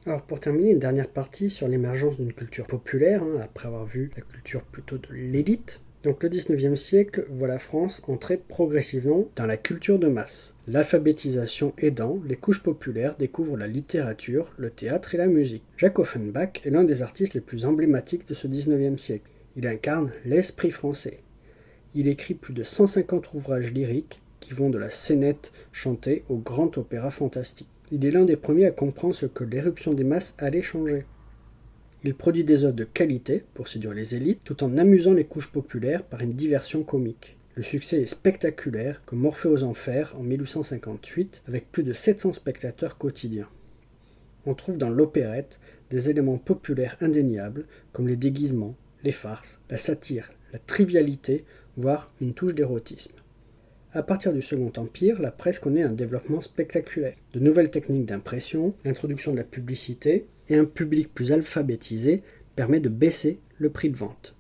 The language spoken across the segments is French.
Alors pour terminer, une dernière partie sur l'émergence d'une culture populaire, après avoir vu la culture plutôt de l'élite. Donc le 19e siècle voit la France entrer progressivement dans la culture de masse. L'alphabétisation aidant, les couches populaires découvrent la littérature, le théâtre et la musique. Jacques Offenbach est l'un des artistes les plus emblématiques de ce 19e siècle. Il incarne l'esprit français. Il écrit plus de 150 ouvrages lyriques qui vont de la scénette chantée au grand opéra fantastique. Il est l'un des premiers à comprendre ce que l'éruption des masses allait changer. Il produit des œuvres de qualité pour séduire les élites, tout en amusant les couches populaires par une diversion comique. Le succès est spectaculaire, comme Orphée aux Enfers en 1858, avec plus de 700 spectateurs quotidiens. On trouve dans l'opérette des éléments populaires indéniables, comme les déguisements, les farces, la satire, la trivialité, voire une touche d'érotisme. À partir du Second Empire, la presse connaît un développement spectaculaire. De nouvelles techniques d'impression, l'introduction de la publicité et un public plus alphabétisé permet de baisser le prix de vente.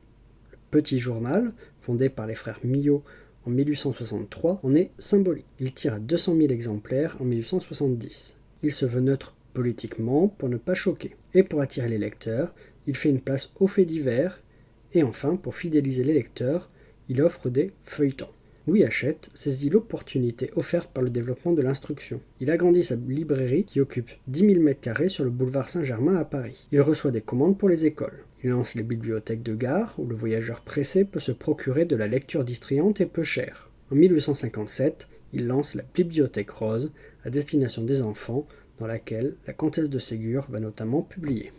Le Petit Journal, fondé par les frères Millot en 1863, en est symbolique. Il tire à 200 000 exemplaires en 1870. Il se veut neutre politiquement pour ne pas choquer. Et pour attirer les lecteurs, il fait une place aux faits divers. Et enfin, pour fidéliser les lecteurs, il offre des feuilletons. Louis Hachette saisit l'opportunité offerte par le développement de l'instruction. Il agrandit sa librairie qui occupe 10 000 m² sur le boulevard Saint-Germain à Paris. Il reçoit des commandes pour les écoles. Il lance les bibliothèques de gare où le voyageur pressé peut se procurer de la lecture distrayante et peu chère. En 1857, il lance la Bibliothèque Rose à destination des enfants dans laquelle la comtesse de Ségur va notamment publier.